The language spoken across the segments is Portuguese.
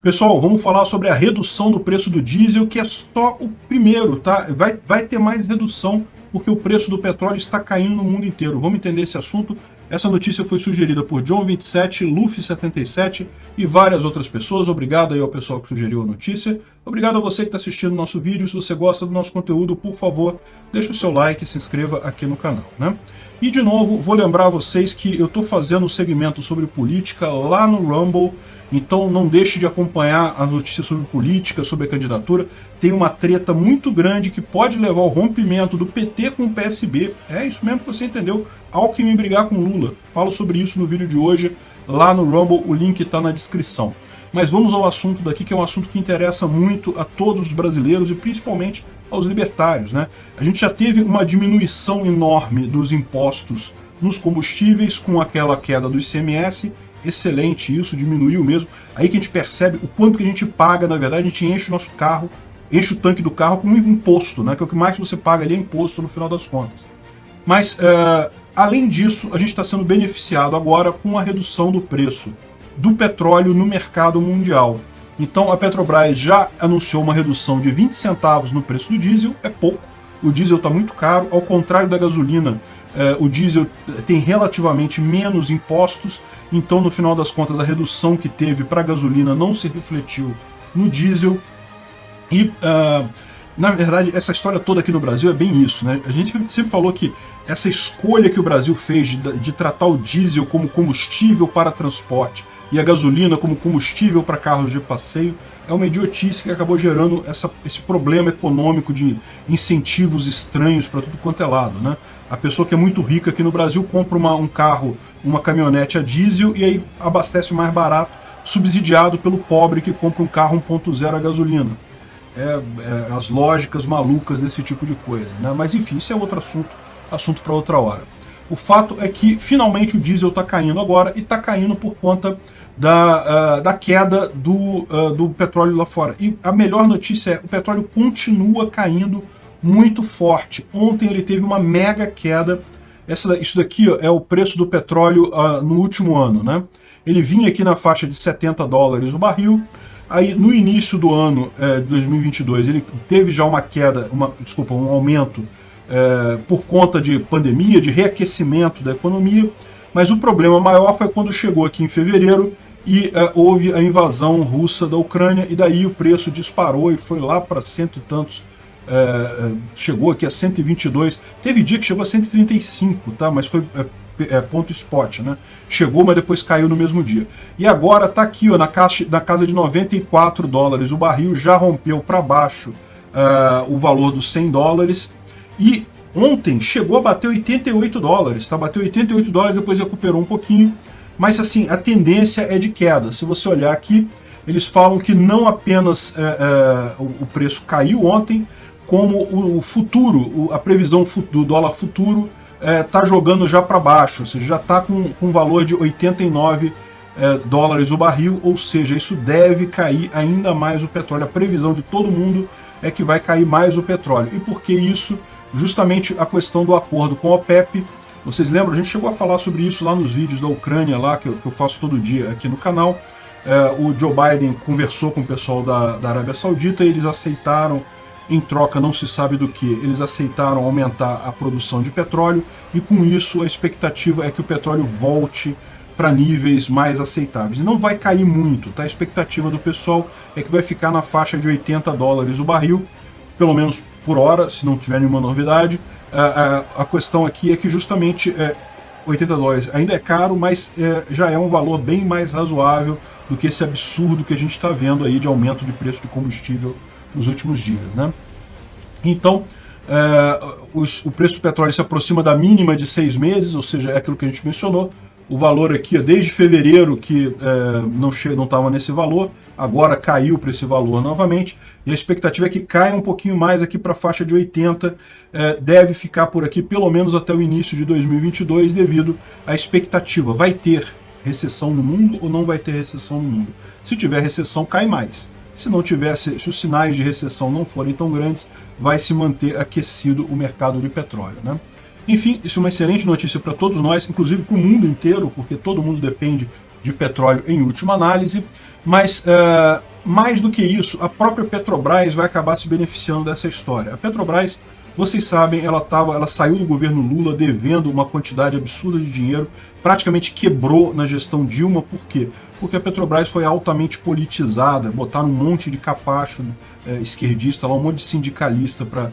Pessoal, vamos falar sobre a redução do preço do diesel, que é só o primeiro, tá? Vai ter mais redução, porque o preço do petróleo está caindo no mundo inteiro. Vamos entender esse assunto? Essa notícia foi sugerida por John27, Luffy77 e várias outras pessoas. Obrigado aí ao pessoal que sugeriu a notícia. Obrigado a você que está assistindo o nosso vídeo. Se você gosta do nosso conteúdo, por favor, deixe o seu like e se inscreva aqui no canal, né? E de novo, vou lembrar a vocês que eu estou fazendo um segmento sobre política lá no Rumble, então não deixe de acompanhar as notícias sobre política, sobre a candidatura. Tem uma treta muito grande que pode levar ao rompimento do PT com o PSB. É isso mesmo que você entendeu. Alckmin brigar com Lula. Falo sobre isso no vídeo de hoje lá no Rumble, o link está na descrição. Mas vamos ao assunto daqui, que é um assunto que interessa muito a todos os brasileiros e principalmente aos libertários, né? A gente já teve uma diminuição enorme dos impostos nos combustíveis com aquela queda do ICMS. Excelente isso, diminuiu mesmo. Aí que a gente percebe o quanto que a gente paga, na verdade, a gente enche o nosso carro, enche o tanque do carro com um imposto, né? Que é o que mais você paga ali é imposto no final das contas. Mas, além disso, a gente está sendo beneficiado agora com a redução do preço do petróleo no mercado mundial. Então a Petrobras já anunciou uma redução de 20 centavos no preço do diesel, é pouco, o diesel está muito caro, ao contrário da gasolina, o diesel tem relativamente menos impostos, então no final das contas a redução que teve para a gasolina não se refletiu no diesel. E na verdade essa história toda aqui no Brasil é bem isso, né? A gente sempre falou que essa escolha que o Brasil fez de tratar o diesel como combustível para transporte e a gasolina como combustível para carros de passeio é uma idiotice que acabou gerando esse problema econômico de incentivos estranhos para tudo quanto é lado, né? A pessoa que é muito rica aqui no Brasil compra um carro, uma caminhonete a diesel e aí abastece mais barato, subsidiado pelo pobre que compra um carro 1.0 a gasolina. As lógicas malucas desse tipo de coisa, né? Mas enfim, isso é outro assunto para outra hora. O fato é que finalmente o diesel está caindo agora e está caindo por conta da queda do petróleo lá fora. E a melhor notícia é o petróleo continua caindo muito forte. Ontem ele teve uma mega queda. Isso daqui é o preço do petróleo no último ano, né? Ele vinha aqui na faixa de 70 dólares o barril. Aí no início do ano de 2022 ele teve já uma queda, um aumento por conta de pandemia, de reaquecimento da economia. Mas o problema maior foi quando chegou aqui em fevereiro e houve a invasão russa da Ucrânia, e daí o preço disparou e foi lá para cento e tantos, chegou aqui a 122, teve dia que chegou a 135, tá? Mas foi ponto spot, né? Chegou, mas depois caiu no mesmo dia. E agora está aqui, ó, na casa de 94 dólares o barril, já rompeu para baixo o valor dos 100 dólares, e ontem chegou a bater 88 dólares, tá? Bateu 88 dólares, depois recuperou um pouquinho, mas assim, a tendência é de queda. Se você olhar aqui, eles falam que não apenas o preço caiu ontem, como o futuro, a previsão do dólar futuro está jogando já para baixo, ou seja, já está com um valor de 89 dólares o barril, ou seja, isso deve cair ainda mais o petróleo. A previsão de todo mundo é que vai cair mais o petróleo. E por que isso? Justamente a questão do acordo com a OPEP. Vocês lembram? A gente chegou a falar sobre isso lá nos vídeos da Ucrânia, lá que eu faço todo dia aqui no canal. O Joe Biden conversou com o pessoal da Arábia Saudita e eles aceitaram, em troca não se sabe do que, eles aceitaram aumentar a produção de petróleo, e com isso a expectativa é que o petróleo volte para níveis mais aceitáveis. E não vai cair muito, tá? A expectativa do pessoal é que vai ficar na faixa de 80 dólares o barril, pelo menos por hora, se não tiver nenhuma novidade. A questão aqui é que justamente 80 dólares ainda é caro, mas já é um valor bem mais razoável do que esse absurdo que a gente está vendo aí de aumento de preço de combustível nos últimos dias, né? Então, o preço do petróleo se aproxima da mínima de 6 meses, ou seja, é aquilo que a gente mencionou. O valor aqui, desde fevereiro, que não estava nesse valor, agora caiu para esse valor novamente, e a expectativa é que caia um pouquinho mais aqui para a faixa de 80, deve ficar por aqui pelo menos até o início de 2022, devido à expectativa. Vai ter recessão no mundo ou não vai ter recessão no mundo? Se tiver recessão, cai mais. Se não tiver, se os sinais de recessão não forem tão grandes, vai se manter aquecido o mercado de petróleo, né? Enfim, isso é uma excelente notícia para todos nós, inclusive para o mundo inteiro, porque todo mundo depende de petróleo em última análise, mas mais do que isso, a própria Petrobras vai acabar se beneficiando dessa história. A Petrobras, vocês sabem, ela saiu do governo Lula devendo uma quantidade absurda de dinheiro, praticamente quebrou na gestão Dilma. Por quê? Porque a Petrobras foi altamente politizada, botaram um monte de capacho esquerdista, lá, um monte de sindicalista para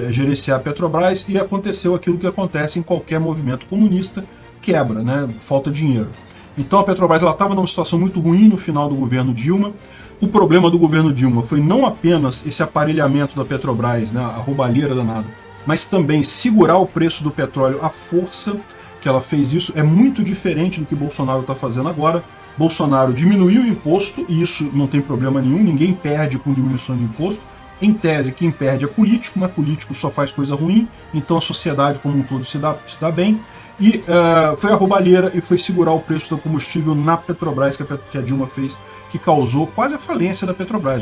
gerenciar a Petrobras, e aconteceu aquilo que acontece em qualquer movimento comunista, quebra, né? Falta dinheiro. Então a Petrobras estava numa situação muito ruim no final do governo Dilma. O problema do governo Dilma foi não apenas esse aparelhamento da Petrobras, né, a roubalheira danada, mas também segurar o preço do petróleo à força que ela fez isso. É muito diferente do que Bolsonaro está fazendo agora. Bolsonaro diminuiu o imposto, e isso não tem problema nenhum, ninguém perde com diminuição de imposto. Em tese, quem perde é político, mas político só faz coisa ruim, então a sociedade como um todo se dá bem. E foi a roubalheira e foi segurar o preço do combustível na Petrobras que a Dilma fez, que causou quase a falência da Petrobras.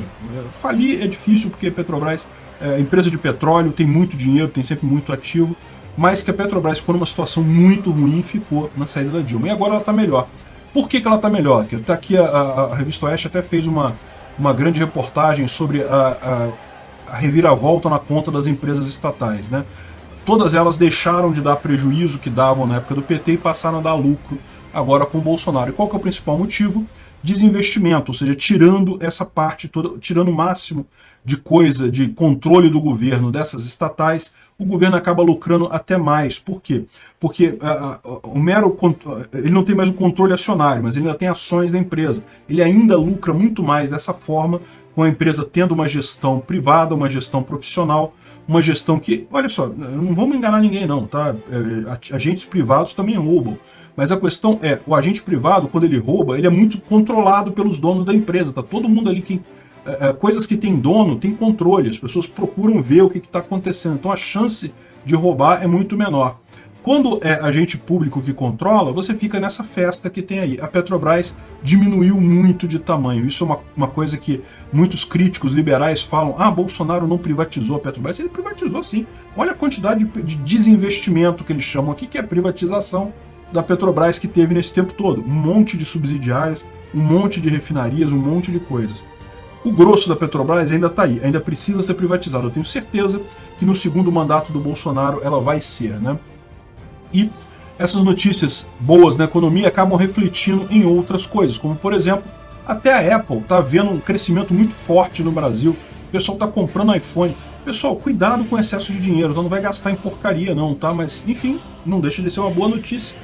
Falir é difícil porque a Petrobras é empresa de petróleo, tem muito dinheiro, tem sempre muito ativo, mas que a Petrobras ficou numa situação muito ruim e ficou na saída da Dilma. E agora ela está melhor. Por que ela está melhor? Tá aqui a Revista Oeste até fez uma grande reportagem sobre a reviravolta na conta das empresas estatais, né? Todas elas deixaram de dar prejuízo que davam na época do PT e passaram a dar lucro agora com o Bolsonaro. E qual que é o principal motivo? Desinvestimento, ou seja, tirando essa parte toda, tirando o máximo de coisa, de controle do governo dessas estatais, o governo acaba lucrando até mais. Por quê? Porque ele não tem mais o controle acionário, mas ele ainda tem ações da empresa. Ele ainda lucra muito mais dessa forma, com a empresa tendo uma gestão privada, uma gestão profissional, uma gestão que, olha só, não vamos enganar ninguém não, tá? Agentes privados também roubam. Mas a questão é, o agente privado, quando ele rouba, ele é muito controlado pelos donos da empresa. Tá todo mundo ali que... coisas que tem dono, tem controle, as pessoas procuram ver o que está acontecendo. Então a chance de roubar é muito menor. Quando é agente público que controla, você fica nessa festa que tem aí. A Petrobras diminuiu muito de tamanho. Isso é uma coisa que muitos críticos liberais falam. Ah, Bolsonaro não privatizou a Petrobras. Ele privatizou sim. Olha a quantidade de desinvestimento que eles chamam aqui, que é a privatização da Petrobras que teve nesse tempo todo. Um monte de subsidiárias, um monte de refinarias, um monte de coisas. O grosso da Petrobras ainda está aí, ainda precisa ser privatizado. Eu tenho certeza que no segundo mandato do Bolsonaro ela vai ser, né? E essas notícias boas na economia acabam refletindo em outras coisas, como por exemplo, até a Apple está vendo um crescimento muito forte no Brasil. O pessoal está comprando iPhone. Pessoal, cuidado com excesso de dinheiro, então não vai gastar em porcaria não, tá? Mas enfim, não deixa de ser uma boa notícia.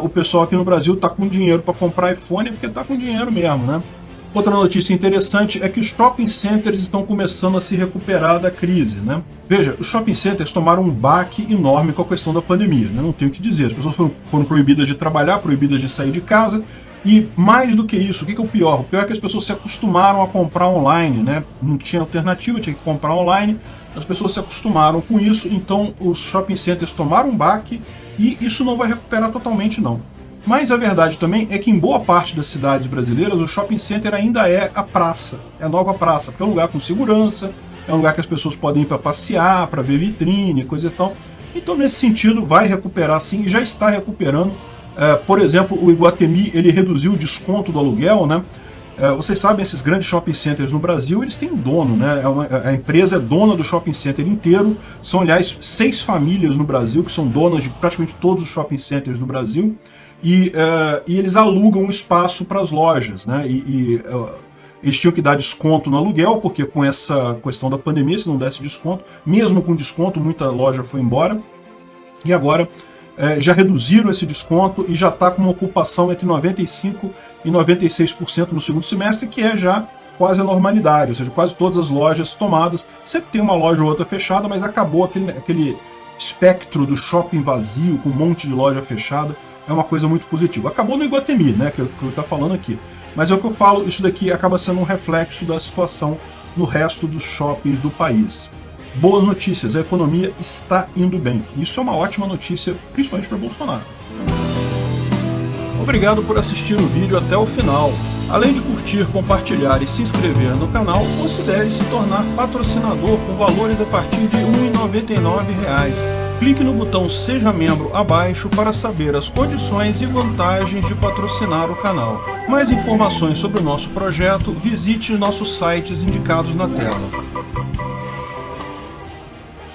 O pessoal aqui no Brasil está com dinheiro para comprar iPhone porque está com dinheiro mesmo, né? Outra notícia interessante é que os shopping centers estão começando a se recuperar da crise, né? Veja, os shopping centers tomaram um baque enorme com a questão da pandemia, né? Não tenho o que dizer. As pessoas foram proibidas de trabalhar, proibidas de sair de casa, e mais do que isso, o que é o pior? O pior é que as pessoas se acostumaram a comprar online, né? Não tinha alternativa, tinha que comprar online, as pessoas se acostumaram com isso, então os shopping centers tomaram um baque e isso não vai recuperar totalmente, não. Mas a verdade também é que em boa parte das cidades brasileiras o shopping center ainda é a praça, é a nova praça, porque é um lugar com segurança, é um lugar que as pessoas podem ir para passear, para ver vitrine, coisa e tal. Então nesse sentido vai recuperar sim, e já está recuperando. Por exemplo, o Iguatemi ele reduziu o desconto do aluguel, né? Vocês sabem, esses grandes shopping centers no Brasil, eles têm dono, né? A empresa é dona do shopping center inteiro. São, aliás, 6 famílias no Brasil que são donas de praticamente todos os shopping centers no Brasil. E eles alugam um espaço para as lojas, né? Eles tinham que dar desconto no aluguel, porque com essa questão da pandemia, se não desse desconto, mesmo com desconto, muita loja foi embora. E agora já reduziram esse desconto e já está com uma ocupação entre 95% e 96% no segundo semestre, que é já quase a normalidade, ou seja, quase todas as lojas tomadas. Sempre tem uma loja ou outra fechada, mas acabou aquele espectro do shopping vazio, com um monte de loja fechada. É uma coisa muito positiva. Acabou no Iguatemi, né, que eu estou falando aqui. Mas é o que eu falo, isso daqui acaba sendo um reflexo da situação no resto dos shoppings do país. Boas notícias, a economia está indo bem. Isso é uma ótima notícia, principalmente para Bolsonaro. Obrigado por assistir o vídeo até o final. Além de curtir, compartilhar e se inscrever no canal, considere se tornar patrocinador com valores a partir de R$ 1,99. Clique no botão Seja Membro abaixo para saber as condições e vantagens de patrocinar o canal. Mais informações sobre o nosso projeto, visite nossos sites indicados na tela.